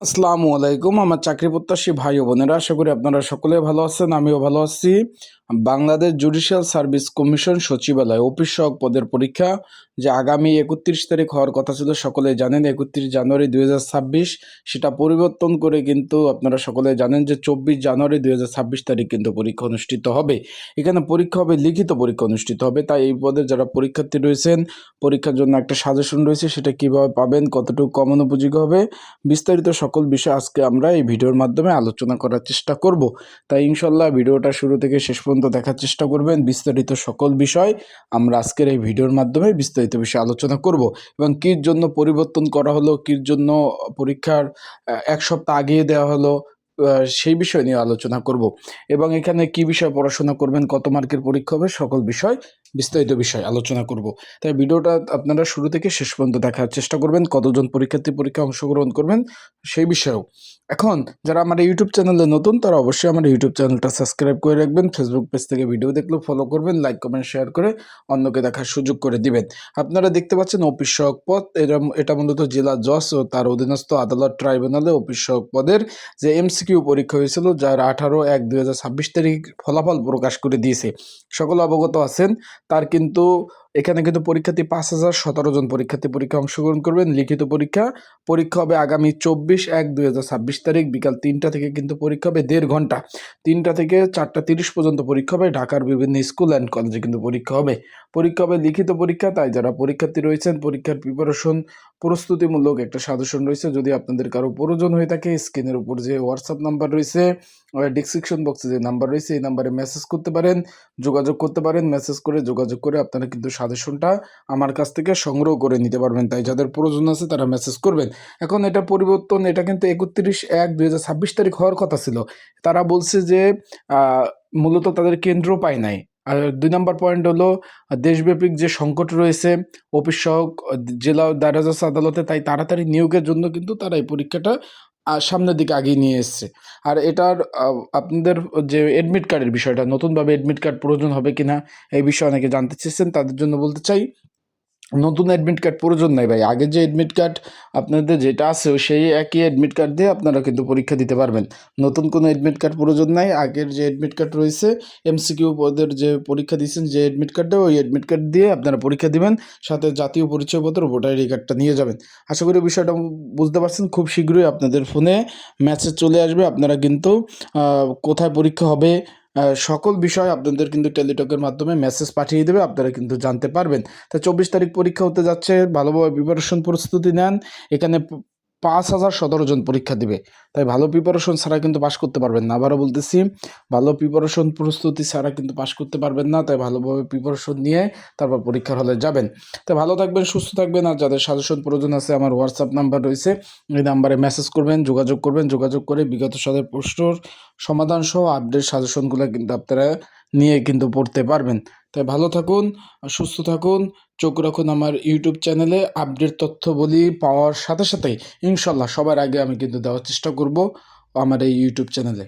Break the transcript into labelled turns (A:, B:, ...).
A: আসসালামু আলাইকুম। আমার চাকরি প্রত্যাশী ভাই ও বোনেরা, আশা করি আপনারা সকলে ভালো আছেন। আমিও ভালো আছি। বাংলাদেশ জুডিশিয়াল সার্ভিস কমিশন সচিবালয় অফিস সহায়ক পদের পরীক্ষা যে আগামী 31 তারিখ হওয়ার কথা ছিল, সকলে জানেন 31 জানুয়ারি 2026, সেটা পরিবর্তন করে কিন্তু আপনারা সকলে জানেন যে 24 জানুয়ারি 2026 তারিখ কিন্তু পরীক্ষা অনুষ্ঠিত হবে। এখানে পরীক্ষা হবে, লিখিত পরীক্ষা অনুষ্ঠিত হবে। তাই এই পদের যারা পরীক্ষার্থী রয়েছেন, পরীক্ষার জন্য একটা সাজেশন রয়েছে, সেটা কিভাবে পাবেন, কতটুকু কমন উপযোগী হবে, বিস্তারিত সকল বিষয় আজকে আমরা এই ভিডিওর মাধ্যমে আলোচনা করার চেষ্টা করব। তাই ইনশাল্লাহ ভিডিওটা শুরু থেকে শেষ পর্যন্ত দেখার চেষ্টা করবেন। বিস্তারিত সকল বিষয় আমরা আজকের এই ভিডিওর মাধ্যমে বিস্তারিত বিষয় আলোচনা করব এবং কির জন্য পরিবর্তন করা হলো, কির জন্য পরীক্ষার এক সপ্তাহ আগিয়ে দেওয়া হলো, সেই বিষয় নিয়ে আলোচনা করব এবং এখানে কি বিষয় পড়াশোনা করবেন, কত মার্কের পরীক্ষা হবে, সকল বিষয় বিস্তারিত বিষয় আলোচনা করব। তাই ভিডিওটা আপনারা শুরু থেকে শেষ পর্যন্ত দেখার চেষ্টা করবেন। কতজন পরীক্ষার্থী পরীক্ষায় অংশগ্রহণ করবেন সেই বিষয়েও। এখন যারা আমার ইউটিউব চ্যানেলে নতুন, তারা অবশ্যই আমার ইউটিউব চ্যানেলটা সাবস্ক্রাইব করে রাখবেন। ফেসবুক পেজ থেকে ভিডিও দেখলেও ফলো করবেন, লাইক কমেন্ট শেয়ার করে অন্যকে দেখার সুযোগ করে দিবেন। আপনারা দেখতে পাচ্ছেন অফিস সহায়ক পদ, এটা মূলত জেলা জজ ও তার অধীনস্থ আদালত ট্রাইব্যুনালে অফিস সহায়ক পদের যে এমসিকিউ পরীক্ষা হয়েছিল, যার 18/1/2026 তারিখ ফলাফল প্রকাশ করে দিয়েছে। সকলে অবগত আছেন। তার কিন্তু এখানে কিন্তু পরীক্ষার্থী 5017 জন পরীক্ষার্থী পরীক্ষা অংশগ্রহণ করবেন। লিখিত পরীক্ষা হবে আগামী 24/1/2026 তারিখ বিকাল 3টা থেকে কিন্তু পরীক্ষা হবে 1.5 ঘন্টা। 3টা থেকে 4টা 30 পর্যন্ত পরীক্ষা হবে। ঢাকার বিভিন্ন স্কুল অ্যান্ড কলেজে কিন্তু পরীক্ষা হবে লিখিত পরীক্ষা। তাই যারা পরীক্ষার্থী রয়েছেন, পরীক্ষার প্রিপারেশন প্রস্তুতিমূলক একটা সাজেশন রয়েছে। যদি আপনাদের কারো প্রয়োজন হয়ে থাকে, স্ক্রিনের উপর যে হোয়াটসঅ্যাপ নাম্বার রয়েছে, ডিসক্রিপশন বক্সে যে নাম্বার রয়েছে, এই নাম্বারে মেসেজ করতে পারেন, যোগাযোগ করতে পারেন। মেসেজ করে যোগাযোগ করে আপনারা কিন্তু সাজেশনটা আমার কাছ থেকে সংগ্রহ করে নিতে পারবেন। তাই যাদের প্রয়োজন আছে তারা মেসেজ করবেন। এখন এটা পরিবর্তন, এটা কিন্তু 31/1/2026 তারিখ হওয়ার কথা ছিল। তারা বলছে যে মূলত তাদের কেন্দ্র পায় নাই। আর 2 নম্বর পয়েন্ট হলো, দেশব্যাপী যে সংকট রয়েছে অফিস সহায়ক জেলা দায়রা জজ আদালতে, তাই তাড়াতাড়ি নিয়োগের জন্য কিন্তু তারা এই পরীক্ষাটা সামনের দিকে আগিয়ে নিয়ে এসছে। আর এটার আপনাদের যে অ্যাডমিট কার্ডের বিষয়টা, নতুনভাবে অ্যাডমিট কার্ড প্রয়োজন হবে কিনা এই বিষয়ে অনেকে জানতে চেয়েছেন। তাদের জন্য বলতে চাই, নতুন অ্যাডমিট কার্ড প্রয়োজন নাই ভাই। আগের যে অ্যাডমিট কার্ড আপনাদের যেটা আছে, সেই একই অ্যাডমিট কার্ড দিয়ে আপনারা কিন্তু পরীক্ষা দিতে পারবেন। নতুন কোনো অ্যাডমিট কার্ড প্রয়োজন নাই। আগের যে অ্যাডমিট কার্ড রয়েছে, এমসিকিউ পদের যে পরীক্ষা দিয়েছেন যে অ্যাডমিট কার্ডটা, ওই অ্যাডমিট কার্ড দিয়ে আপনারা পরীক্ষা দিবেন। সাথে জাতীয় পরিচয়পত্র, ভোটার আইডি কার্ডটা নিয়ে যাবেন। আশা করি বিষয়টা বুঝতে পারছেন। খুব শীঘ্রই আপনাদের ফোনে মেসেজ চলে আসবে। আপনারা কিন্তু কোথায় পরীক্ষা হবে সকল বিষয় আপনাদের কিন্তু টেলিটকের মাধ্যমে মেসেজ পাঠিয়ে দেবে, আপনারা কিন্তু জানতে পারবেন। তা 24 তারিখ পরীক্ষা হতে যাচ্ছে। ভালোভাবে প্রিপারেশন প্রস্তুতি নেন। এখানে 5017 জন পরীক্ষা দিবে। তাই ভালো প্রিপারেশন ছাড়া কিন্তু পাশ করতে পারবেন না। আবারও বলতেছি, ভালো প্রিপারেশন প্রস্তুতি ছাড়া কিন্তু পাশ করতে পারবেন না। তাই ভালোভাবে প্রিপারেশন নিয়ে তারপর পরীক্ষার হলে যাবেন। তাই ভালো থাকবেন, সুস্থ থাকবেন। আর যাদের সাজেশন প্রয়োজন আছে, আমার হোয়াটসঅ্যাপ নাম্বার রয়েছে, এই নাম্বারে মেসেজ করবেন, যোগাযোগ করবেন। যোগাযোগ করে বিগত সালের প্রশ্নর সমাধান সহ আপডেট সাজেশনগুলো কিন্তু আপনারা নিয়ে কিন্তু পড়তে পারবেন। তাই ভালো থাকুন, সুস্থ থাকুন। চোখ রাখুন আমার ইউটিউব চ্যানেলে। আপডেট তথ্যবলি পাওয়ার সাথে সাথেই ইনশাল্লাহ সবার আগে আমি কিন্তু দেওয়ার চেষ্টা করব আমার এই ইউটিউব চ্যানেলে।